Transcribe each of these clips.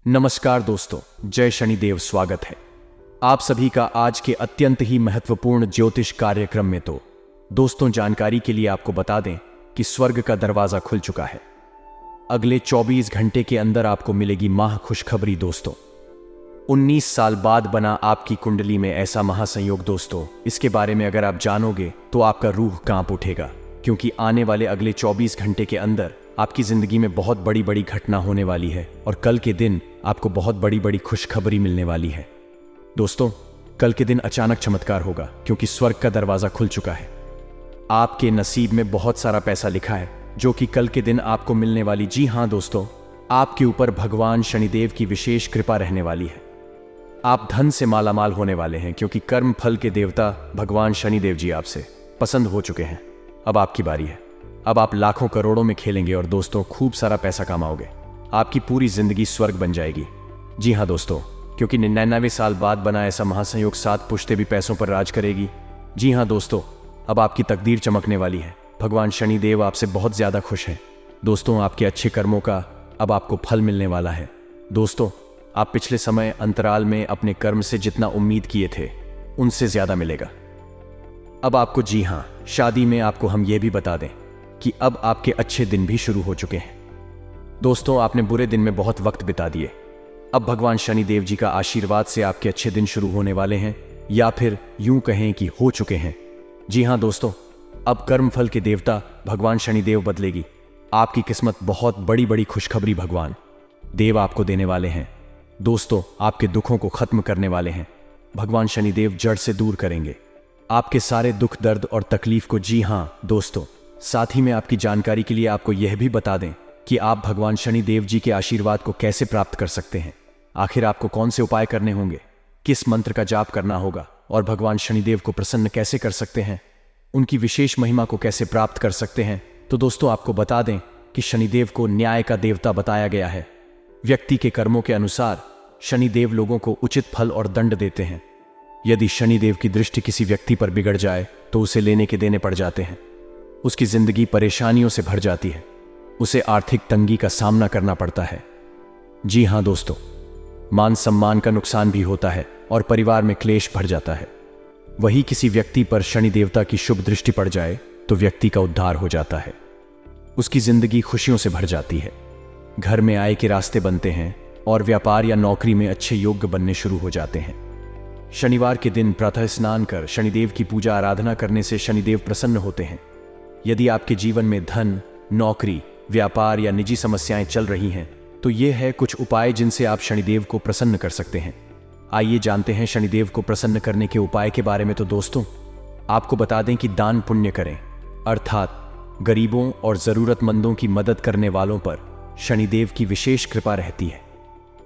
नमस्कार दोस्तों, जय शनिदेव। स्वागत है आप सभी का आज के अत्यंत ही महत्वपूर्ण ज्योतिष कार्यक्रम में। तो दोस्तों, जानकारी के लिए आपको बता दें कि स्वर्ग का दरवाजा खुल चुका है। अगले 24 घंटे के अंदर आपको मिलेगी महा खुशखबरी दोस्तों। 19 साल बाद बना आपकी कुंडली में ऐसा महासंयोग दोस्तों, इसके बारे में अगर आप जानोगे तो आपका रूह कांप उठेगा, क्योंकि आने वाले अगले 24 घंटे के अंदर आपकी जिंदगी में बहुत बड़ी बड़ी घटना होने वाली है और कल के दिन आपको बहुत बड़ी बड़ी खुशखबरी मिलने वाली है। दोस्तों, कल के दिन अचानक चमत्कार होगा, क्योंकि स्वर्ग का दरवाजा खुल चुका है। आपके नसीब में बहुत सारा पैसा लिखा है जो कि कल के दिन आपको मिलने वाली। जी हां दोस्तों, आपके ऊपर भगवान शनिदेव की विशेष कृपा रहने वाली है। आप धन से मालामाल होने वाले हैं, क्योंकि कर्म फल के देवता भगवान शनिदेव जी आपसे पसंद हो चुके हैं। अब आपकी बारी है। अब आप लाखों करोड़ों में खेलेंगे और दोस्तों खूब सारा पैसा कमाओगे। आपकी पूरी जिंदगी स्वर्ग बन जाएगी। जी हां दोस्तों, क्योंकि 99 साल बाद बना ऐसा महासंयोग 7 पुश्ते भी पैसों पर राज करेगी। जी हां दोस्तों, अब आपकी तकदीर चमकने वाली है। भगवान शनिदेव आपसे बहुत ज्यादा खुश हैं। दोस्तों, आपके अच्छे कर्मों का अब आपको फल मिलने वाला है। दोस्तों, आप पिछले समय अंतराल में अपने कर्म से जितना उम्मीद किए थे उनसे ज्यादा मिलेगा अब आपको। जी हां, शादी में आपको हम ये भी बता दें कि अब आपके अच्छे दिन भी शुरू हो चुके हैं। दोस्तों, आपने बुरे दिन में बहुत वक्त बिता दिए। अब भगवान शनिदेव जी का आशीर्वाद से आपके अच्छे दिन शुरू होने वाले हैं, या फिर यूं कहें कि हो चुके हैं। जी हां दोस्तों, अब कर्मफल के देवता भगवान शनिदेव बदलेगी। आपकी किस्मत बहुत बड़ी बड़ी खुशखबरी भगवान देव आपको देने वाले हैं। दोस्तों, आपके दुखों को खत्म करने वाले हैं। भगवान शनिदेव जड़ से दूर करेंगे आपके सारे दुख दर्द और तकलीफ को। जी हां दोस्तों, साथ ही में आपकी जानकारी के लिए आपको यह भी बता दें कि आप भगवान शनिदेव जी के आशीर्वाद को कैसे प्राप्त कर सकते हैं। आखिर आपको कौन से उपाय करने होंगे, किस मंत्र का जाप करना होगा और भगवान शनिदेव को प्रसन्न कैसे कर सकते हैं, उनकी विशेष महिमा को कैसे प्राप्त कर सकते हैं। तो दोस्तों, आपको बता दें कि शनिदेव को न्याय का देवता बताया गया है। व्यक्ति के कर्मों के अनुसार शनिदेव लोगों को उचित फल और दंड देते हैं। यदि शनिदेव की दृष्टि किसी व्यक्ति पर बिगड़ जाए तो उसे लेने के देने पड़ जाते हैं। उसकी जिंदगी परेशानियों से भर जाती है। उसे आर्थिक तंगी का सामना करना पड़ता है। जी हां दोस्तों, मान सम्मान का नुकसान भी होता है और परिवार में क्लेश भर जाता है। वही किसी व्यक्ति पर शनि देवता की शुभ दृष्टि पड़ जाए तो व्यक्ति का उद्धार हो जाता है। उसकी जिंदगी खुशियों से भर जाती है। घर में आय के रास्ते बनते हैं और व्यापार या नौकरी में अच्छे योग्य बनने शुरू हो जाते हैं। शनिवार के दिन प्रातः स्नान कर शनिदेव की पूजा आराधना करने से शनिदेव प्रसन्न होते हैं। यदि आपके जीवन में धन, नौकरी, व्यापार या निजी समस्याएं चल रही हैं तो ये है कुछ उपाय जिनसे आप शनिदेव को प्रसन्न कर सकते हैं। आइए जानते हैं शनिदेव को प्रसन्न करने के उपाय के बारे में। तो दोस्तों, आपको बता दें कि दान पुण्य करें, अर्थात गरीबों और जरूरतमंदों की मदद करने वालों पर शनिदेव की विशेष कृपा रहती है।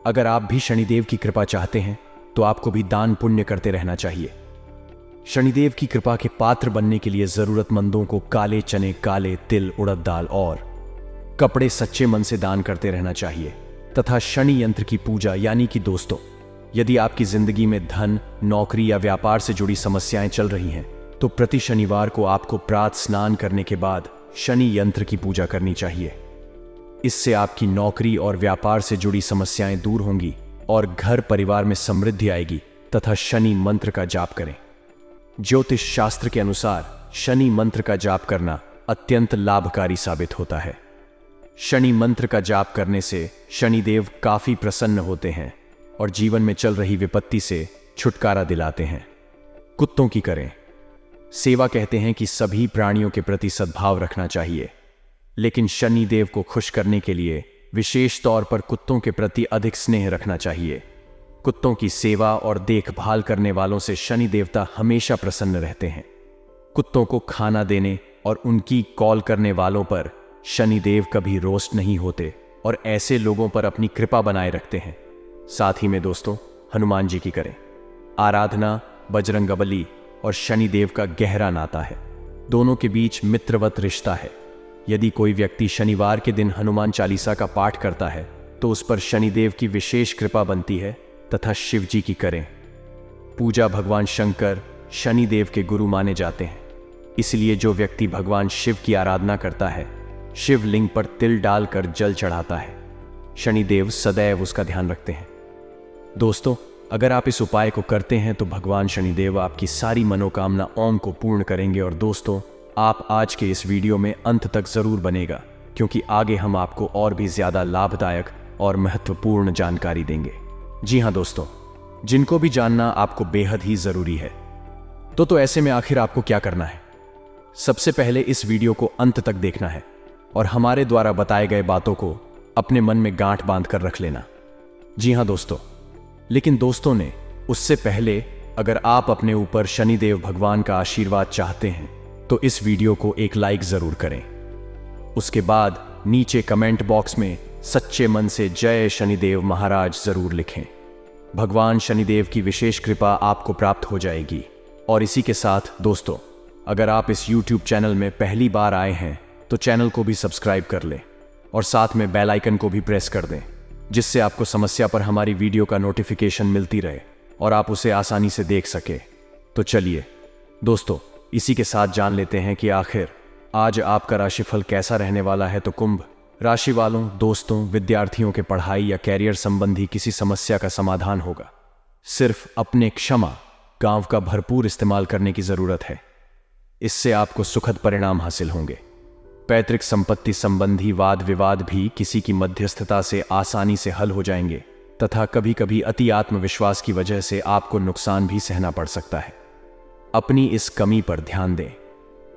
अगर आप भी शनिदेव की कृपा चाहते हैं तो आपको भी दान पुण्य करते रहना चाहिए। शनिदेव की कृपा के पात्र बनने के लिए जरूरतमंदों को काले चने, काले तिल, उड़द दाल और कपड़े सच्चे मन से दान करते रहना चाहिए। तथा शनि यंत्र की पूजा, यानी कि दोस्तों, यदि आपकी जिंदगी में धन, नौकरी या व्यापार से जुड़ी समस्याएं चल रही हैं तो प्रति शनिवार को आपको प्रातः स्नान करने के बाद शनि यंत्र की पूजा करनी चाहिए। इससे आपकी नौकरी और व्यापार से जुड़ी समस्याएं दूर होंगी और घर परिवार में समृद्धि आएगी। तथा शनि मंत्र का जाप करें। ज्योतिष शास्त्र के अनुसार शनि मंत्र का जाप करना अत्यंत लाभकारी साबित होता है। शनि मंत्र का जाप करने से शनिदेव काफी प्रसन्न होते हैं और जीवन में चल रही विपत्ति से छुटकारा दिलाते हैं। कुत्तों की करें सेवा। कहते हैं कि सभी प्राणियों के प्रति सद्भाव रखना चाहिए, लेकिन शनिदेव को खुश करने के लिए विशेष तौर पर कुत्तों के प्रति अधिक स्नेह रखना चाहिए। कुत्तों की सेवा और देखभाल करने वालों से शनि देवता हमेशा प्रसन्न रहते हैं। कुत्तों को खाना देने और उनकी कॉल करने वालों पर शनिदेव कभी रोस्ट नहीं होते और ऐसे लोगों पर अपनी कृपा बनाए रखते हैं। साथ ही में दोस्तों, हनुमान जी की करें आराधना। बजरंगबली और शनिदेव का गहरा नाता है। दोनों के बीच मित्रवत रिश्ता है। यदि कोई व्यक्ति शनिवार के दिन हनुमान चालीसा का पाठ करता है तो उस पर शनिदेव की विशेष कृपा बनती है। तथा शिव जी की करें पूजा। भगवान शंकर शनिदेव के गुरु माने जाते हैं, इसलिए जो व्यक्ति भगवान शिव की आराधना करता है शिवलिंग पर तिल डालकर जल चढ़ाता है, शनिदेव सदैव उसका ध्यान रखते हैं। दोस्तों, अगर आप इस उपाय को करते हैं तो भगवान शनिदेव आपकी सारी मनोकामना ओम को पूर्ण करेंगे। और दोस्तों, आप आज के इस वीडियो में अंत तक जरूर बनेगा, क्योंकि आगे हम आपको और भी ज्यादा लाभदायक और महत्वपूर्ण जानकारी देंगे। जी हाँ दोस्तों, जिनको भी जानना आपको बेहद ही जरूरी है। तो ऐसे में आखिर आपको क्या करना है? सबसे पहले इस वीडियो को अंत तक देखना है और हमारे द्वारा बताए गए बातों को अपने मन में गांठ बांध कर रख लेना। जी हाँ दोस्तों, लेकिन दोस्तों ने उससे पहले अगर आप अपने ऊपर शनिदेव भगवान का आशीर्वाद चाहते हैं तो इस वीडियो को एक लाइक जरूर करें। उसके बाद नीचे कमेंट बॉक्स में सच्चे मन से जय शनिदेव महाराज जरूर लिखें। भगवान शनिदेव की विशेष कृपा आपको प्राप्त हो जाएगी। और इसी के साथ दोस्तों, अगर आप इस YouTube चैनल में पहली बार आए हैं तो चैनल को भी सब्सक्राइब कर लें और साथ में बेल आइकन को भी प्रेस कर दें, जिससे आपको समस्या पर हमारी वीडियो का नोटिफिकेशन मिलती रहे और आप उसे आसानी से देख सके। तो चलिए दोस्तों, इसी के साथ जान लेते हैं कि आखिर आज आपका राशिफल कैसा रहने वाला है। तो कुंभ राशि वालों, दोस्तों, विद्यार्थियों के पढ़ाई या कैरियर संबंधी किसी समस्या का समाधान होगा। सिर्फ अपने क्षमा गांव का भरपूर इस्तेमाल करने की जरूरत है। इससे आपको सुखद परिणाम हासिल होंगे। पैतृक संपत्ति संबंधी वाद विवाद भी किसी की मध्यस्थता से आसानी से हल हो जाएंगे तथा कभी कभी अति आत्मविश्वास की वजह से आपको नुकसान भी सहना पड़ सकता है। अपनी इस कमी पर ध्यान दें।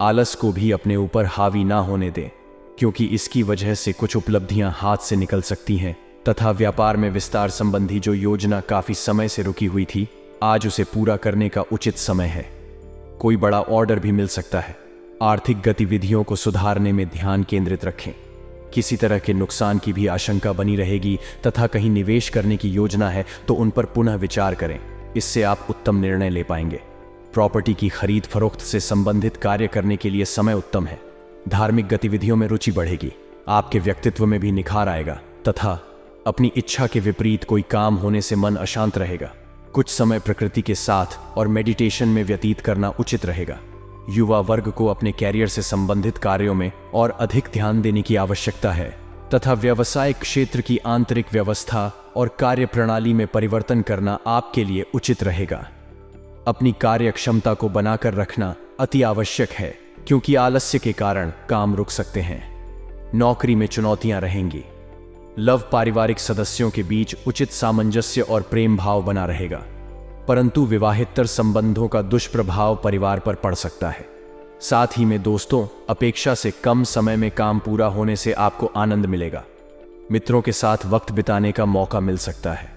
आलस को भी अपने ऊपर हावी ना होने दें, क्योंकि इसकी वजह से कुछ उपलब्धियां हाथ से निकल सकती हैं तथा व्यापार में विस्तार संबंधी जो योजना काफी समय से रुकी हुई थी, आज उसे पूरा करने का उचित समय है। कोई बड़ा ऑर्डर भी मिल सकता है। आर्थिक गतिविधियों को सुधारने में ध्यान केंद्रित रखें। किसी तरह के नुकसान की भी आशंका बनी रहेगी तथा कहीं निवेश करने की योजना है तो उन पर पुनः विचार करें। इससे आप उत्तम निर्णय ले पाएंगे। प्रॉपर्टी की खरीद फरोख्त से संबंधित कार्य करने के लिए समय उत्तम है। धार्मिक गतिविधियों में रुचि बढ़ेगी। आपके व्यक्तित्व में भी निखार आएगा तथा अपनी इच्छा के विपरीत कोई काम होने से मन अशांत रहेगा। कुछ समय प्रकृति के साथ और मेडिटेशन में व्यतीत करना उचित रहेगा। युवा वर्ग को अपने कैरियर से संबंधित कार्यों में और अधिक ध्यान देने की आवश्यकता है तथा व्यवसाय क्षेत्र की आंतरिक व्यवस्था और कार्य प्रणाली में परिवर्तन करना आपके लिए उचित रहेगा। अपनी कार्य क्षमता को बनाकर रखना अति आवश्यक है, क्योंकि आलस्य के कारण काम रुक सकते हैं। नौकरी में चुनौतियां रहेंगी। लव पारिवारिक सदस्यों के बीच उचित सामंजस्य और प्रेम भाव बना रहेगा, परंतु विवाहेतर संबंधों का दुष्प्रभाव परिवार पर पड़ सकता है। साथ ही में दोस्तों, अपेक्षा से कम समय में काम पूरा होने से आपको आनंद मिलेगा। मित्रों के साथ वक्त बिताने का मौका मिल सकता है।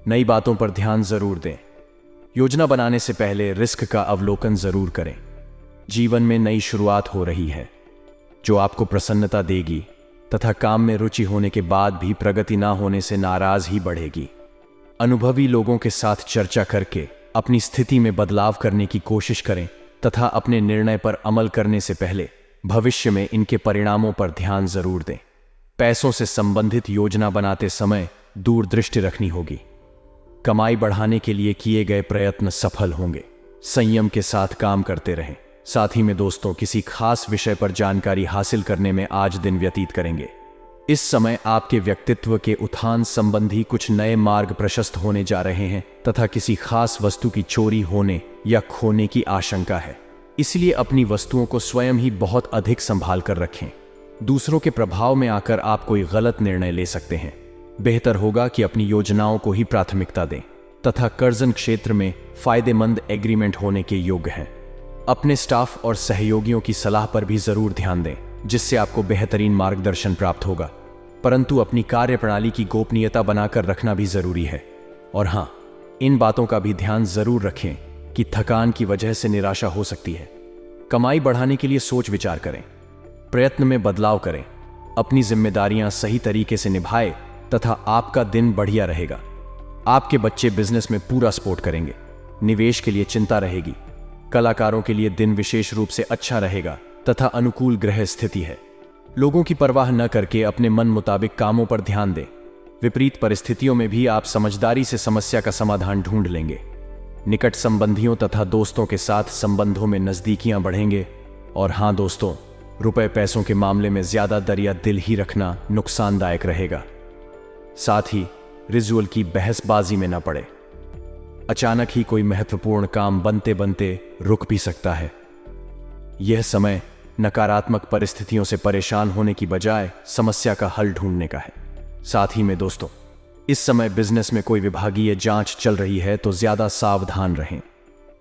नई बातों पर ध्यान जरूर दें। योजना बनाने से पहले रिस्क का अवलोकन जरूर करें। जीवन में नई शुरुआत हो रही है जो आपको प्रसन्नता देगी तथा काम में रुचि होने के बाद भी प्रगति ना होने से नाराज ही बढ़ेगी। अनुभवी लोगों के साथ चर्चा करके अपनी स्थिति में बदलाव करने की कोशिश करें तथा अपने निर्णय पर अमल करने से पहले भविष्य में इनके परिणामों पर ध्यान जरूर दें। पैसों से संबंधित योजना बनाते समय दूरदृष्टि रखनी होगी। कमाई बढ़ाने के लिए किए गए प्रयत्न सफल होंगे। संयम के साथ काम करते रहें। साथ ही में दोस्तों, किसी खास विषय पर जानकारी हासिल करने में आज दिन व्यतीत करेंगे। इस समय आपके व्यक्तित्व के उत्थान संबंधी कुछ नए मार्ग प्रशस्त होने जा रहे हैं तथा किसी खास वस्तु की चोरी होने या खोने की आशंका है। इसलिए अपनी वस्तुओं को स्वयं ही बहुत अधिक संभाल कर रखें। दूसरों के प्रभाव में आकर आप कोई गलत निर्णय ले सकते हैं। बेहतर होगा कि अपनी योजनाओं को ही प्राथमिकता दें तथा कर्जन क्षेत्र में फायदेमंद एग्रीमेंट होने के योग्य हैं। अपने स्टाफ और सहयोगियों की सलाह पर भी जरूर ध्यान दें, जिससे आपको बेहतरीन मार्गदर्शन प्राप्त होगा। परंतु अपनी कार्य प्रणाली की गोपनीयता बनाकर रखना भी जरूरी है। और हाँ, इन बातों का भी ध्यान जरूर रखें कि थकान की वजह से निराशा हो सकती है। कमाई बढ़ाने के लिए सोच विचार करें, प्रयत्न में बदलाव करें, अपनी जिम्मेदारियां सही तरीके से निभाएं तथा आपका दिन बढ़िया रहेगा। आपके बच्चे बिजनेस में पूरा सपोर्ट करेंगे। निवेश के लिए चिंता रहेगी। कलाकारों के लिए दिन विशेष रूप से अच्छा रहेगा तथा अनुकूल ग्रह स्थिति है। लोगों की परवाह न करके अपने मन मुताबिक कामों पर ध्यान दें। विपरीत परिस्थितियों में भी आप समझदारी से समस्या का समाधान ढूंढ लेंगे। निकट संबंधियों तथा दोस्तों के साथ संबंधों में नजदीकियां बढ़ेंगे। और हां दोस्तों, रुपए पैसों के मामले में ज्यादा दरिया दिल ही रखना नुकसानदायक रहेगा। साथ ही रिजुअल की बहसबाजी में न पड़े। अचानक ही कोई महत्वपूर्ण काम बनते बनते रुक भी सकता है। यह समय नकारात्मक परिस्थितियों से परेशान होने की बजाय समस्या का हल ढूंढने का है। साथ ही में दोस्तों, इस समय बिजनेस में कोई विभागीय जांच चल रही है तो ज्यादा सावधान रहें।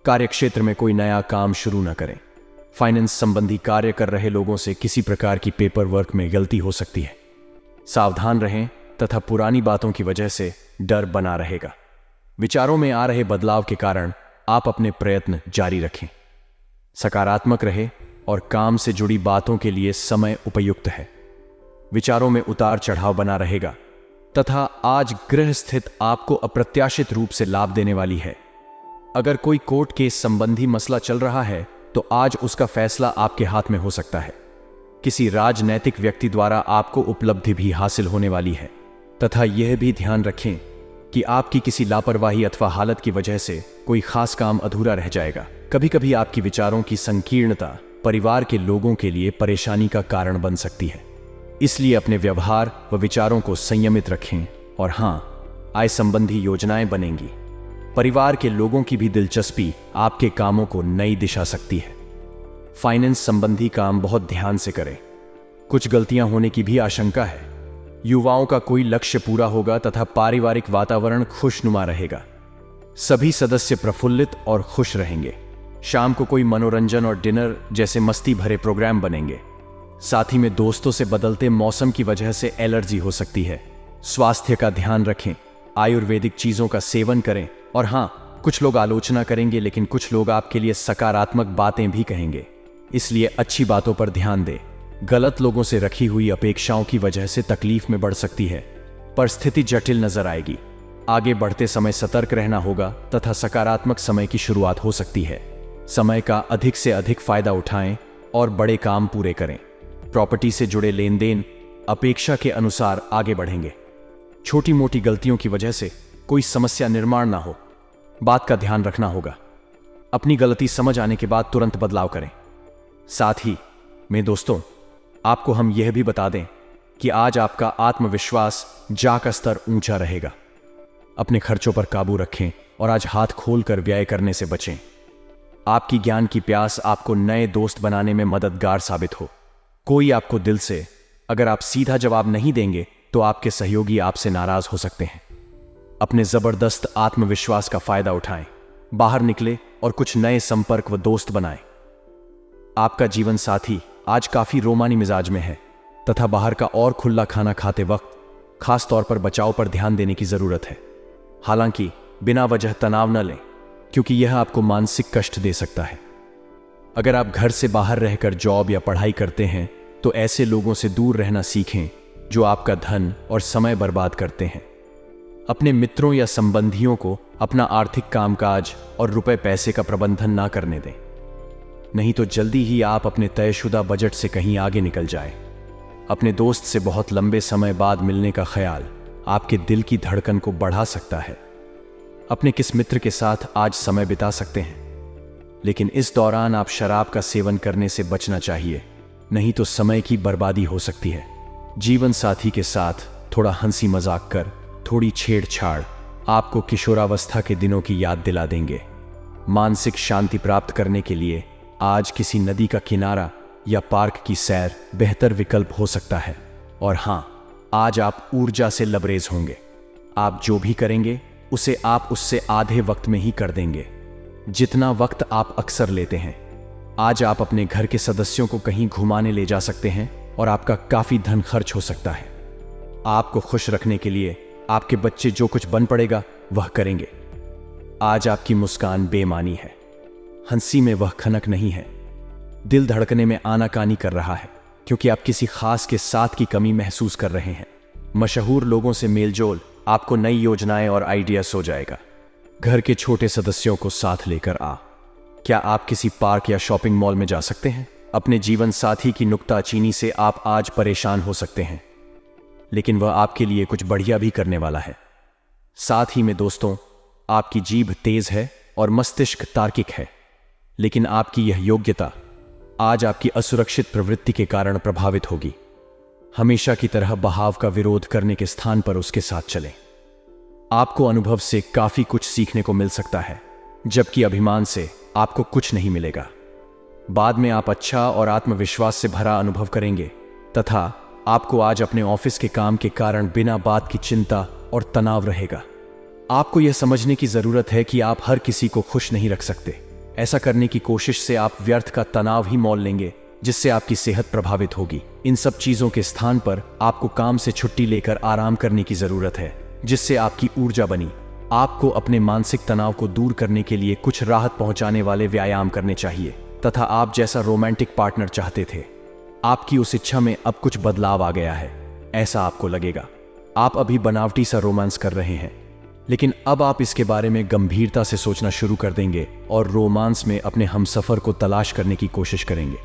कार्यक्षेत्र में कोई नया काम शुरू न करें। फाइनेंस संबंधी कार्य कर रहे लोगों से किसी प्रकार की पेपर वर्क में गलती हो सकती है। सावधान रहें तथा पुरानी बातों की वजह से डर बना रहेगा। विचारों में आ रहे बदलाव के कारण आप अपने प्रयत्न जारी रखें। सकारात्मक रहे और काम से जुड़ी बातों के लिए समय उपयुक्त है। विचारों में उतार चढ़ाव बना रहेगा तथा आज गृह स्थित आपको अप्रत्याशित रूप से लाभ देने वाली है। अगर कोई कोर्ट केस संबंधी मसला चल रहा है तो आज उसका फैसला आपके हाथ में हो सकता है। किसी राजनैतिक व्यक्ति द्वारा आपको उपलब्धि भी हासिल होने वाली है तथा यह भी ध्यान रखें कि आपकी किसी लापरवाही अथवा हालत की वजह से कोई खास काम अधूरा रह जाएगा। कभी कभी आपकी विचारों की संकीर्णता परिवार के लोगों के लिए परेशानी का कारण बन सकती है। इसलिए अपने व्यवहार व विचारों को संयमित रखें। और हां, आय संबंधी योजनाएं बनेंगी। परिवार के लोगों की भी दिलचस्पी आपके कामों को नई दिशा सकती है। फाइनेंस संबंधी काम बहुत ध्यान से करें। कुछ गलतियां होने की भी आशंका है। युवाओं का कोई लक्ष्य पूरा होगा तथा पारिवारिक वातावरण खुशनुमा रहेगा। सभी सदस्य प्रफुल्लित और खुश रहेंगे। शाम को कोई मनोरंजन और डिनर जैसे मस्ती भरे प्रोग्राम बनेंगे। साथ ही में दोस्तों से बदलते मौसम की वजह से एलर्जी हो सकती है। स्वास्थ्य का ध्यान रखें। आयुर्वेदिक चीजों का सेवन करें। और हां, कुछ लोग आलोचना करेंगे लेकिन कुछ लोग आपके लिए सकारात्मक बातें भी कहेंगे। इसलिए अच्छी बातों पर ध्यान दें। गलत लोगों से रखी हुई अपेक्षाओं की वजह से तकलीफ में बढ़ सकती है। परिस्थिति जटिल नजर आएगी। आगे बढ़ते समय सतर्क रहना होगा तथा सकारात्मक समय की शुरुआत हो सकती है। समय का अधिक से अधिक फायदा उठाएं और बड़े काम पूरे करें। प्रॉपर्टी से जुड़े लेन देन अपेक्षा के अनुसार आगे बढ़ेंगे। छोटी मोटी गलतियों की वजह से कोई समस्या निर्माण ना हो, बात का ध्यान रखना होगा। अपनी गलती समझ आने के बाद तुरंत बदलाव करें। साथ ही में दोस्तों, आपको हम यह भी बता दें कि आज आपका आत्मविश्वास जा का स्तर ऊंचा रहेगा। अपने खर्चों पर काबू रखें और आज हाथ खोलकर व्यय करने से बचें। आपकी ज्ञान की प्यास आपको नए दोस्त बनाने में मददगार साबित हो। कोई आपको दिल से अगर आप सीधा जवाब नहीं देंगे तो आपके सहयोगी आपसे नाराज हो सकते हैं। अपने जबरदस्त आत्मविश्वास का फायदा उठाएं, बाहर निकले और कुछ नए संपर्क व दोस्त बनाएं। आपका जीवन साथी आज काफी रोमानी मिजाज में है तथा बाहर का और खुला खाना खाते वक्त खास तौर पर बचाव पर ध्यान देने की जरूरत है। हालांकि बिना वजह तनाव न लें, क्योंकि यह आपको मानसिक कष्ट दे सकता है। अगर आप घर से बाहर रहकर जॉब या पढ़ाई करते हैं तो ऐसे लोगों से दूर रहना सीखें जो आपका धन और समय बर्बाद करते हैं। अपने मित्रों या संबंधियों को अपना आर्थिक कामकाज और रुपए पैसे का प्रबंधन ना करने दें, नहीं तो जल्दी ही आप अपने तयशुदा बजट से कहीं आगे निकल जाएं। अपने दोस्त से बहुत लंबे समय बाद मिलने का ख्याल आपके दिल की धड़कन को बढ़ा सकता है। अपने किस मित्र के साथ आज समय बिता सकते हैं, लेकिन इस दौरान आप शराब का सेवन करने से बचना चाहिए, नहीं तो समय की बर्बादी हो सकती है। जीवन साथी के साथ थोड़ा हंसी मजाक कर, थोड़ी छेड़छाड़ आपको किशोरावस्था के दिनों की याद दिला देंगे। मानसिक शांति प्राप्त करने के लिए आज किसी नदी का किनारा या पार्क की सैर बेहतर विकल्प हो सकता है। और हां, आज आप ऊर्जा से लबरेज होंगे। आप जो भी करेंगे उसे आप उससे आधे वक्त में ही कर देंगे, जितना वक्त आप अक्सर लेते हैं। आज आप अपने घर के सदस्यों को कहीं घुमाने ले जा सकते हैं और आपका काफी धन खर्च हो सकता है। आपको खुश रखने के लिए आपके बच्चे जो कुछ बन पड़ेगा वह करेंगे। आज आपकी मुस्कान बेमानी है, हंसी में वह खनक नहीं है। दिल धड़कने में आनाकानी कर रहा है क्योंकि आप किसी खास के साथ की कमी महसूस कर रहे हैं। मशहूर लोगों से मेलजोल आपको नई योजनाएं और आइडिया सो जाएगा। घर के छोटे सदस्यों को साथ लेकर क्या आप किसी पार्क या शॉपिंग मॉल में जा सकते हैं? अपने जीवन साथी की नुक्ताचीनी से आप आज परेशान हो सकते हैं, लेकिन वह आपके लिए कुछ बढ़िया भी करने वाला है। साथ ही में दोस्तों, आपकी जीभ तेज है और मस्तिष्क तार्किक है, लेकिन आपकी यह योग्यता आज आपकी असुरक्षित प्रवृत्ति के कारण प्रभावित होगी। हमेशा की तरह बहाव का विरोध करने के स्थान पर उसके साथ चलें। आपको अनुभव से काफी कुछ सीखने को मिल सकता है, जबकि अभिमान से आपको कुछ नहीं मिलेगा। बाद में आप अच्छा और आत्मविश्वास से भरा अनुभव करेंगे तथा आपको आज अपने ऑफिस के काम के कारण बिना बात की चिंता और तनाव रहेगा। आपको यह समझने की जरूरत है कि आप हर किसी को खुश नहीं रख सकते। ऐसा करने की कोशिश से आप व्यर्थ का तनाव ही मोल लेंगे, जिससे आपकी सेहत प्रभावित होगी। इन सब चीजों के स्थान पर आपको काम से छुट्टी लेकर आराम करने की जरूरत है, जिससे आपकी ऊर्जा बनी। आपको अपने मानसिक तनाव को दूर करने के लिए कुछ राहत पहुंचाने वाले व्यायाम करने चाहिए तथा आप जैसा रोमांटिक पार्टनर चाहते थे, आपकी उस इच्छा में अब कुछ बदलाव आ गया है। ऐसा आपको लगेगा। आप अभी बनावटी सा रोमांस कर रहे हैं, लेकिन अब आप इसके बारे में गंभीरता से सोचना शुरू कर देंगे और रोमांस में अपने हमसफर को तलाश करने की कोशिश करेंगे।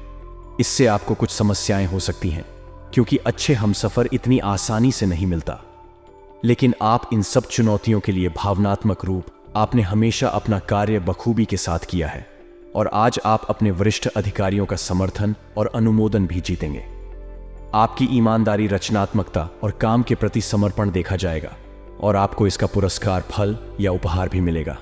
इससे आपको कुछ समस्याएं हो सकती हैं, क्योंकि अच्छे हमसफर इतनी आसानी से नहीं मिलता। लेकिन आप इन सब चुनौतियों के लिए भावनात्मक रूप आपने हमेशा अपना कार्य बखूबी के साथ किया है और आज आप अपने वरिष्ठ अधिकारियों का समर्थन और अनुमोदन भी जीतेंगे। आपकी ईमानदारी, रचनात्मकता और काम के प्रति समर्पण देखा जाएगा और आपको इसका पुरस्कार, फल या उपहार भी मिलेगा।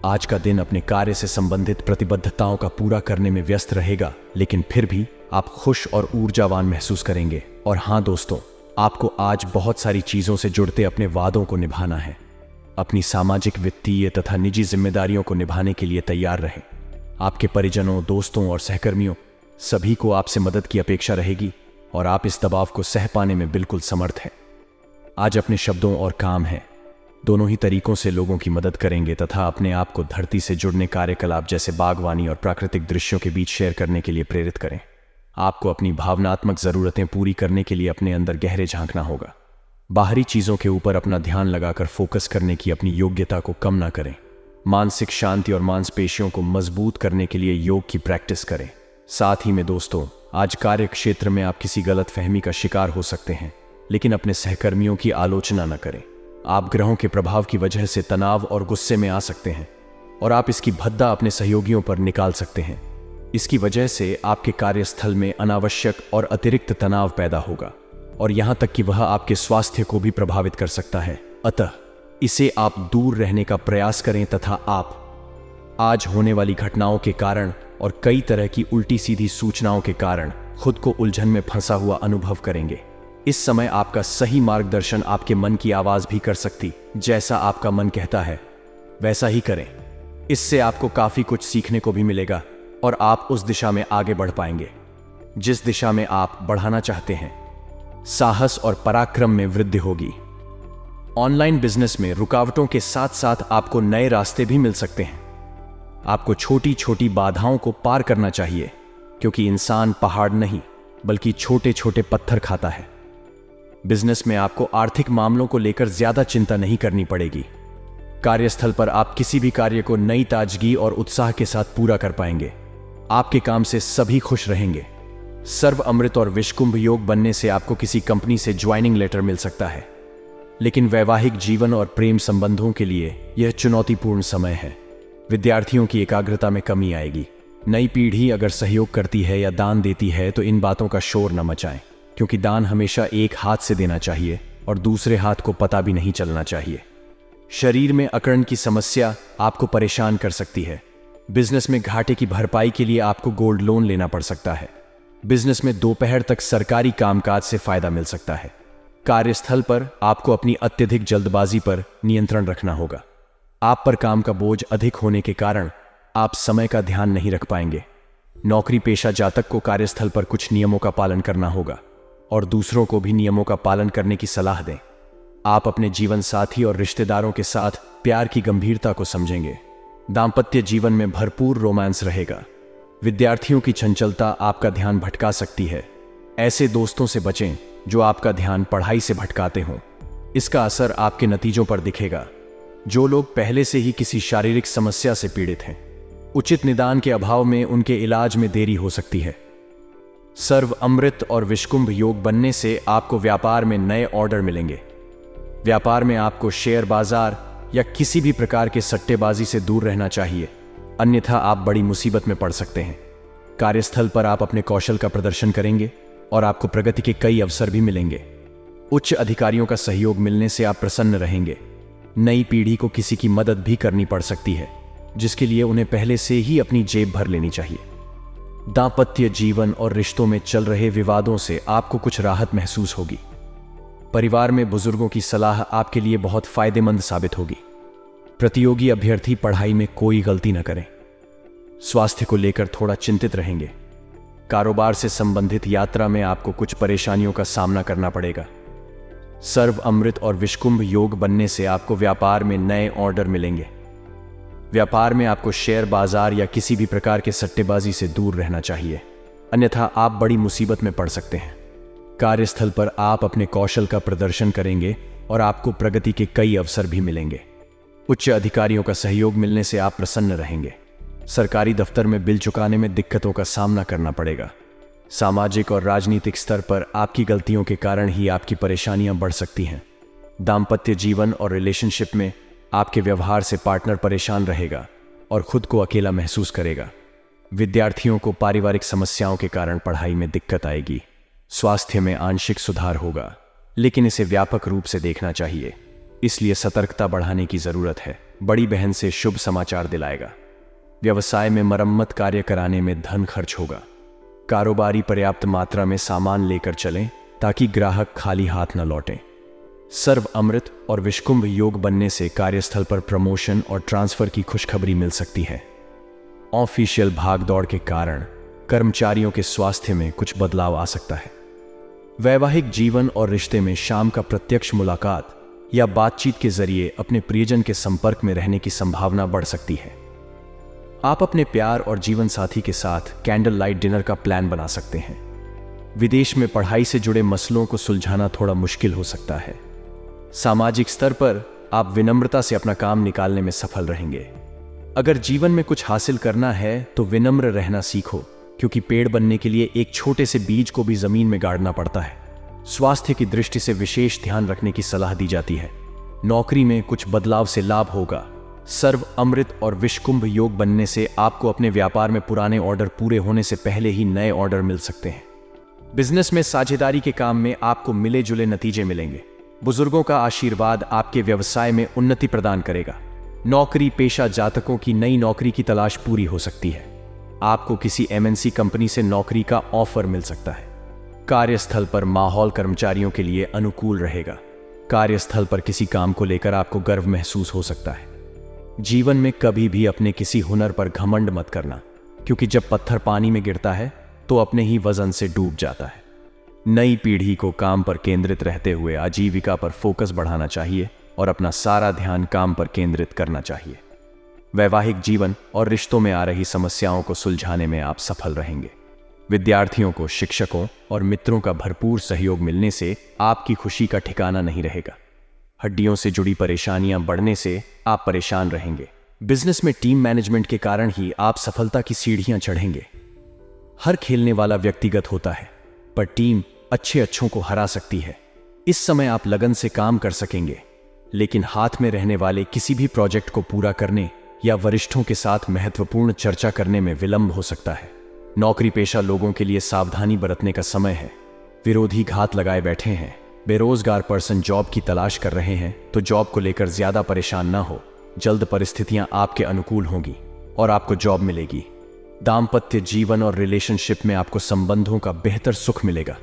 आज का दिन अपने कार्य से संबंधित प्रतिबद्धताओं का पूरा करने में व्यस्त रहेगा, लेकिन फिर भी आप खुश और ऊर्जावान महसूस करेंगे। और हाँ दोस्तों, आपको आज बहुत सारी चीजों से जुड़ते अपने वादों को निभाना है। अपनी सामाजिक, वित्तीय तथा निजी जिम्मेदारियों को निभाने के लिए तैयार रहें। आपके परिजनों, दोस्तों और सहकर्मियों सभी को आपसे मदद की अपेक्षा रहेगी और आप इस दबाव को सह पाने में बिल्कुल समर्थ हैं। आज अपने शब्दों और काम हैं दोनों ही तरीकों से लोगों की मदद करेंगे तथा अपने आप को धरती से जुड़ने कार्यकलाप जैसे बागवानी और प्राकृतिक दृश्यों के बीच शेयर करने के लिए प्रेरित करें। आपको अपनी भावनात्मक जरूरतें पूरी करने के लिए अपने अंदर गहरे झांकना होगा। बाहरी चीजों के ऊपर अपना ध्यान लगाकर फोकस करने की अपनी योग्यता को कम ना करें। मानसिक शांति और मांसपेशियों को मजबूत करने के लिए योग की प्रैक्टिस करें। साथ ही में दोस्तों, आज कार्य क्षेत्र में आप किसी गलत फहमी का शिकार हो सकते हैं, लेकिन अपने सहकर्मियों की आलोचना न करें। आप ग्रहों के प्रभाव की वजह से तनाव और गुस्से में आ सकते हैं और आप इसकी भद्दा अपने सहयोगियों पर निकाल सकते हैं। इसकी वजह से आपके कार्यस्थल में अनावश्यक और अतिरिक्त तनाव पैदा होगा और यहां तक कि वह आपके स्वास्थ्य को भी प्रभावित कर सकता है। अतः इसे आप दूर रहने का प्रयास करें तथा आप आज होने वाली घटनाओं के कारण और कई तरह की उल्टी सीधी सूचनाओं के कारण खुद को उलझन में फंसा हुआ अनुभव करेंगे। इस समय आपका सही मार्गदर्शन आपके मन की आवाज भी कर सकती। जैसा आपका मन कहता है वैसा ही करें। इससे आपको काफी कुछ सीखने को भी मिलेगा और आप उस दिशा में आगे बढ़ पाएंगे जिस दिशा में आप बढ़ाना चाहते हैं। साहस और पराक्रम में वृद्धि होगी। ऑनलाइन बिजनेस में रुकावटों के साथ साथ आपको नए रास्ते भी मिल सकते हैं। आपको छोटी छोटी बाधाओं को पार करना चाहिए, क्योंकि इंसान पहाड़ नहीं बल्कि छोटे छोटे पत्थर खाता है। बिजनेस में आपको आर्थिक मामलों को लेकर ज्यादा चिंता नहीं करनी पड़ेगी। कार्यस्थल पर आप किसी भी कार्य को नई ताजगी और उत्साह के साथ पूरा कर पाएंगे। आपके काम से सभी खुश रहेंगे। सर्व अमृत और विषकुंभ योग बनने से आपको किसी कंपनी से ज्वाइनिंग लेटर मिल सकता है, लेकिन वैवाहिक जीवन और प्रेम संबंधों के लिए यह चुनौतीपूर्ण समय है। विद्यार्थियों की एकाग्रता में कमी आएगी। नई पीढ़ी अगर सहयोग करती है या दान देती है तो इन बातों का शोर न मचाएं, क्योंकि दान हमेशा एक हाथ से देना चाहिए और दूसरे हाथ को पता भी नहीं चलना चाहिए। शरीर में अकड़न की समस्या आपको परेशान कर सकती है। बिजनेस में घाटे की भरपाई के लिए आपको गोल्ड लोन लेना पड़ सकता है। बिजनेस में दोपहर तक सरकारी कामकाज से फायदा मिल सकता है। कार्यस्थल पर आपको अपनी अत्यधिक जल्दबाजी पर नियंत्रण रखना होगा। आप पर काम का बोझ अधिक होने के कारण आप समय का ध्यान नहीं रख पाएंगे। नौकरी पेशा जातक को कार्यस्थल पर कुछ नियमों का पालन करना होगा और दूसरों को भी नियमों का पालन करने की सलाह दें। आप अपने जीवन साथी और रिश्तेदारों के साथ प्यार की गंभीरता को समझेंगे। दाम्पत्य जीवन में भरपूर रोमांस रहेगा। विद्यार्थियों की चंचलता आपका ध्यान भटका सकती है। ऐसे दोस्तों से बचें जो आपका ध्यान पढ़ाई से भटकाते हों। इसका असर आपके नतीजों पर दिखेगा। जो लोग पहले से ही किसी शारीरिक समस्या से पीड़ित हैं, उचित निदान के अभाव में उनके इलाज में देरी हो सकती है। सर्व अमृत और विषकुंभ योग बनने से आपको व्यापार में नए ऑर्डर मिलेंगे। व्यापार में आपको शेयर बाजार या किसी भी प्रकार के सट्टेबाजी से दूर रहना चाहिए, अन्यथा आप बड़ी मुसीबत में पड़ सकते हैं। कार्यस्थल पर आप अपने कौशल का प्रदर्शन करेंगे और आपको प्रगति के कई अवसर भी मिलेंगे। उच्च अधिकारियों का सहयोग मिलने से आप प्रसन्न रहेंगे। नई पीढ़ी को किसी की मदद भी करनी पड़ सकती है, जिसके लिए उन्हें पहले से ही अपनी जेब भर लेनी चाहिए। दांपत्य जीवन और रिश्तों में चल रहे विवादों से आपको कुछ राहत महसूस होगी। परिवार में बुजुर्गों की सलाह आपके लिए बहुत फायदेमंद साबित होगी। प्रतियोगी अभ्यर्थी पढ़ाई में कोई गलती न करें। स्वास्थ्य को लेकर थोड़ा चिंतित रहेंगे। कारोबार से संबंधित यात्रा में आपको कुछ परेशानियों का सामना करना पड़ेगा। सर्व अमृत और विषकुंभ योग बनने से आपको व्यापार में नए ऑर्डर मिलेंगे। व्यापार में आपको शेयर बाजार या किसी भी प्रकार के सट्टेबाजी से दूर रहना चाहिए, अन्यथा आप बड़ी मुसीबत में पड़ सकते हैं। कार्यस्थल पर आप अपने कौशल का प्रदर्शन करेंगे और आपको प्रगति के कई अवसर भी मिलेंगे। उच्च अधिकारियों का सहयोग मिलने से आप प्रसन्न रहेंगे। सरकारी दफ्तर में बिल चुकाने में दिक्कतों का सामना करना पड़ेगा। सामाजिक और राजनीतिक स्तर पर आपकी गलतियों के कारण ही आपकी परेशानियां बढ़ सकती हैं। दांपत्य जीवन और रिलेशनशिप में आपके व्यवहार से पार्टनर परेशान रहेगा और खुद को अकेला महसूस करेगा। विद्यार्थियों को पारिवारिक समस्याओं के कारण पढ़ाई में दिक्कत आएगी। स्वास्थ्य में आंशिक सुधार होगा, लेकिन इसे व्यापक रूप से देखना चाहिए, इसलिए सतर्कता बढ़ाने की जरूरत है। बड़ी बहन से शुभ समाचार दिलाएगा। व्यवसाय में मरम्मत कार्य कराने में धन खर्च होगा। कारोबारी पर्याप्त मात्रा में सामान लेकर चलें ताकि ग्राहक खाली हाथ न लौटें। सर्व अमृत और विषकुंभ योग बनने से कार्यस्थल पर प्रमोशन और ट्रांसफर की खुशखबरी मिल सकती है। ऑफिशियल भागदौड़ के कारण कर्मचारियों के स्वास्थ्य में कुछ बदलाव आ सकता है। वैवाहिक जीवन और रिश्ते में शाम का प्रत्यक्ष मुलाकात या बातचीत के जरिए अपने प्रियजन के संपर्क में रहने की संभावना बढ़ सकती है। आप अपने प्यार और जीवन साथी के साथ कैंडल लाइट डिनर का प्लान बना सकते हैं। विदेश में पढ़ाई से जुड़े मसलों को सुलझाना थोड़ा मुश्किल हो सकता है। सामाजिक स्तर पर आप विनम्रता से अपना काम निकालने में सफल रहेंगे। अगर जीवन में कुछ हासिल करना है तो विनम्र रहना सीखो, क्योंकि पेड़ बनने के लिए एक छोटे से बीज को भी जमीन में गाड़ना पड़ता है। स्वास्थ्य की दृष्टि से विशेष ध्यान रखने की सलाह दी जाती है। नौकरी में कुछ बदलाव से लाभ होगा। सर्व अमृत और विषकुंभ योग बनने से आपको अपने व्यापार में पुराने ऑर्डर पूरे होने से पहले ही नए ऑर्डर मिल सकते हैं। बिजनेस में साझेदारी के काम में आपको मिले जुले नतीजे मिलेंगे। बुजुर्गों का आशीर्वाद आपके व्यवसाय में उन्नति प्रदान करेगा। नौकरी पेशा जातकों की नई नौकरी की तलाश पूरी हो सकती है। आपको किसी एमएनसी कंपनी से नौकरी का ऑफर मिल सकता है। कार्यस्थल पर माहौल कर्मचारियों के लिए अनुकूल रहेगा। कार्यस्थल पर किसी काम को लेकर आपको गर्व महसूस हो सकता है। जीवन में कभी भी अपने किसी हुनर पर घमंड मत करना, क्योंकि जब पत्थर पानी में गिरता है तो अपने ही वजन से डूब जाता है। नई पीढ़ी को काम पर केंद्रित रहते हुए आजीविका पर फोकस बढ़ाना चाहिए और अपना सारा ध्यान काम पर केंद्रित करना चाहिए। वैवाहिक जीवन और रिश्तों में आ रही समस्याओं को सुलझाने में आप सफल रहेंगे। विद्यार्थियों को शिक्षकों और मित्रों का भरपूर सहयोग मिलने से आपकी खुशी का ठिकाना नहीं रहेगा। हड्डियों से जुड़ी परेशानियां बढ़ने से आप परेशान रहेंगे। बिजनेस में टीम मैनेजमेंट के कारण ही आप सफलता की सीढ़ियां चढ़ेंगे। हर खेलने वाला व्यक्तिगत होता है, पर टीम अच्छों को हरा सकती है। इस समय आप लगन से काम कर सकेंगे, लेकिन हाथ में रहने वाले किसी भी प्रोजेक्ट को पूरा करने या वरिष्ठों के साथ महत्वपूर्ण चर्चा करने में विलंब हो सकता है। नौकरी पेशा लोगों के लिए सावधानी बरतने का समय है। विरोधी घात लगाए बैठे हैं। बेरोजगार पर्सन जॉब की तलाश कर रहे हैं तो जॉब को लेकर ज्यादा परेशान ना हो। जल्द परिस्थितियां आपके अनुकूल होंगी और आपको जॉब मिलेगी। दाम्पत्य जीवन और रिलेशनशिप में आपको संबंधों का बेहतर सुख मिलेगा,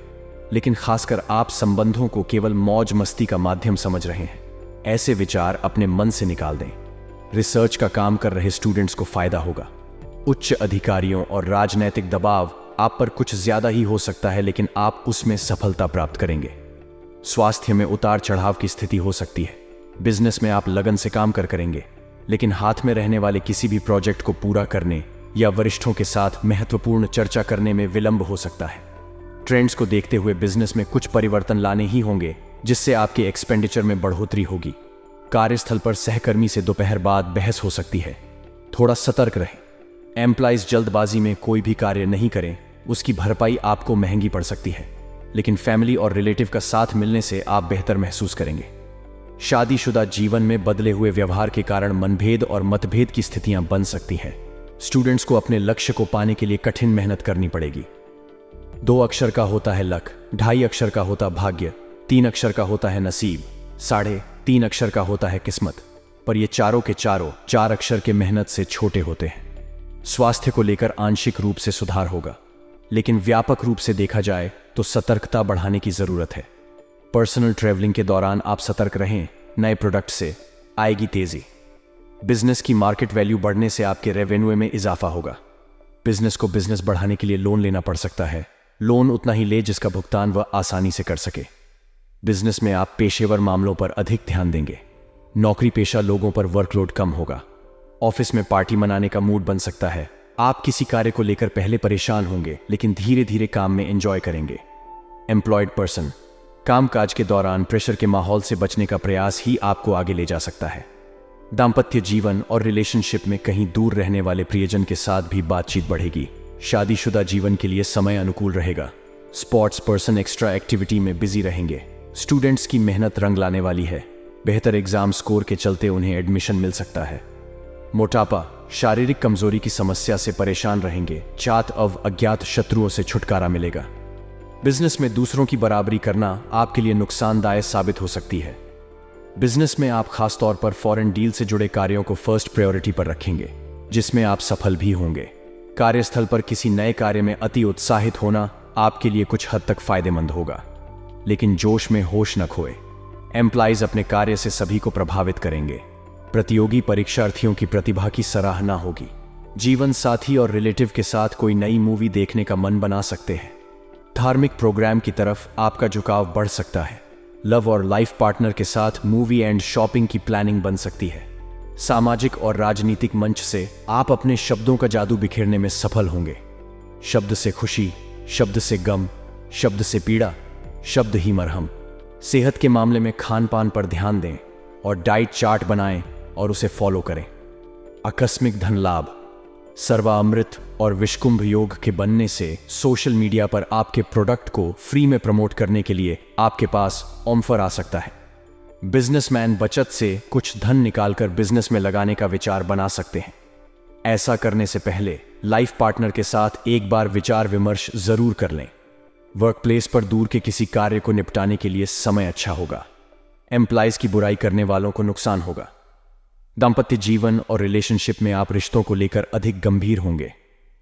लेकिन खासकर आप संबंधों को केवल मौज मस्ती का माध्यम समझ रहे हैं। ऐसे विचार अपने मन से निकाल दें। रिसर्च का काम कर रहे स्टूडेंट्स को फायदा होगा। उच्च अधिकारियों और राजनैतिक दबाव आप पर कुछ ज्यादा ही हो सकता है, लेकिन आप उसमें सफलता प्राप्त करेंगे। स्वास्थ्य में उतार चढ़ाव की स्थिति हो सकती है। बिजनेस में आप लगन से काम करेंगे, लेकिन हाथ में रहने वाले किसी भी प्रोजेक्ट को पूरा करने या वरिष्ठों के साथ महत्वपूर्ण चर्चा करने में विलंब हो सकता है। ट्रेंड्स को देखते हुए बिजनेस में कुछ परिवर्तन लाने ही होंगे, जिससे आपके एक्सपेंडिचर में बढ़ोतरी होगी। कार्यस्थल पर सहकर्मी से दोपहर बाद बहस हो सकती है। थोड़ा सतर्क रहें। एम्प्लॉइज जल्दबाजी में कोई भी कार्य नहीं करें, उसकी भरपाई आपको महंगी पड़ सकती है, लेकिन फैमिली और रिलेटिव का साथ मिलने से आप बेहतर महसूस करेंगे। शादीशुदा जीवन में बदले हुए व्यवहार के कारण मनभेद और मतभेद की स्थितियां बन सकती हैं। स्टूडेंट्स को अपने लक्ष्य को पाने के लिए कठिन मेहनत करनी पड़ेगी। 2 अक्षर का होता है लक, 2.5 अक्षर का होता भाग्य, 3 अक्षर का होता है नसीब, 3.5 अक्षर का होता है किस्मत। पर ये चारों के चारों 4 अक्षर के मेहनत से छोटे होते हैं। स्वास्थ्य को लेकर आंशिक रूप से सुधार होगा, लेकिन व्यापक रूप से देखा जाए तो सतर्कता बढ़ाने की जरूरत है। पर्सनल ट्रैवलिंग के दौरान आप सतर्क रहें, नए प्रोडक्ट से आएगी तेजी। बिजनेस की मार्केट वैल्यू बढ़ने से आपके रेवेन्यू में इजाफा होगा। बिजनेस को बिजनेस बढ़ाने के लिए लोन लेना पड़ सकता है। लोन उतना ही ले जिसका भुगतान वह आसानी से कर सके। बिजनेस में आप पेशेवर मामलों पर अधिक ध्यान देंगे। नौकरी पेशा लोगों पर वर्कलोड कम होगा। ऑफिस में पार्टी मनाने का मूड बन सकता है। आप किसी कार्य को लेकर पहले परेशान होंगे, लेकिन धीरे धीरे काम में एंजॉय करेंगे। एम्प्लॉयड पर्सन, कामकाज के दौरान प्रेशर के माहौल से बचने का प्रयास ही आपको आगे ले जा सकता है। दाम्पत्य जीवन और रिलेशनशिप में कहीं दूर रहने वाले प्रियजन के साथ भी बातचीत बढ़ेगी। शादीशुदा जीवन के लिए समय अनुकूल रहेगा। स्पोर्ट्स पर्सन एक्स्ट्रा एक्टिविटी में बिजी रहेंगे। स्टूडेंट्स की मेहनत रंग लाने वाली है। बेहतर एग्जाम स्कोर के चलते उन्हें एडमिशन मिल सकता है। मोटापा, शारीरिक कमजोरी की समस्या से परेशान रहेंगे। चात अज्ञात शत्रुओं से छुटकारा मिलेगा। बिजनेस में दूसरों की बराबरी करना आपके लिए नुकसानदायक साबित हो सकती है। बिजनेस में आप खासतौर पर फॉरेन डील से जुड़े कार्यों को फर्स्ट प्रायोरिटी पर रखेंगे, जिसमें आप सफल भी होंगे। कार्यस्थल पर किसी नए कार्य में अति उत्साहित होना आपके लिए कुछ हद तक फायदेमंद होगा, लेकिन जोश में होश न खोए। एम्प्लॉइज अपने कार्य से सभी को प्रभावित करेंगे। प्रतियोगी परीक्षार्थियों की प्रतिभा की सराहना होगी। जीवन साथी और रिलेटिव के साथ कोई नई मूवी देखने का मन बना सकते हैं। धार्मिक प्रोग्राम की तरफ आपका झुकाव बढ़ सकता है। लव और लाइफ पार्टनर के साथ मूवी एंड शॉपिंग की प्लानिंग बन सकती है। सामाजिक और राजनीतिक मंच से आप अपने शब्दों का जादू बिखेरने में सफल होंगे। शब्द से खुशी, शब्द से गम, शब्द से पीड़ा, शब्द ही मरहम। सेहत के मामले में खान पान पर ध्यान दें और डाइट चार्ट बनाएं और उसे फॉलो करें। आकस्मिक धन लाभ, सर्वामृत और विषकुंभ योग के बनने से सोशल मीडिया पर आपके प्रोडक्ट को फ्री में प्रमोट करने के लिए आपके पास ऑफर आ सकता है। बिजनेसमैन बचत से कुछ धन निकालकर बिजनेस में लगाने का विचार बना सकते हैं। ऐसा करने से पहले लाइफ पार्टनर के साथ एक बार विचार विमर्श जरूर कर लें। वर्कप्लेस पर दूर के किसी कार्य को निपटाने के लिए समय अच्छा होगा। एम्प्लॉइज की बुराई करने वालों को नुकसान होगा। दाम्पत्य जीवन और रिलेशनशिप में आप रिश्तों को लेकर अधिक गंभीर होंगे।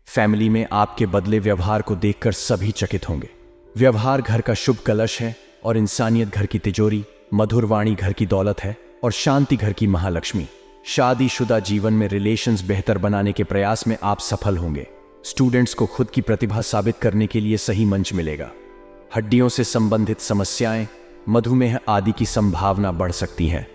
फैमिली में आपके बदले व्यवहार को देखकर सभी चकित होंगे। व्यवहार घर का शुभ कलश है और इंसानियत घर की तिजोरी, मधुर वाणी घर की दौलत है और शांति घर की महालक्ष्मी। शादीशुदा जीवन में रिलेशंस बेहतर बनाने के प्रयास में आप सफल होंगे। स्टूडेंट्स को खुद की प्रतिभा साबित करने के लिए सही मंच मिलेगा। हड्डियों से संबंधित समस्याएं, मधुमेह आदि की संभावना बढ़ सकती है।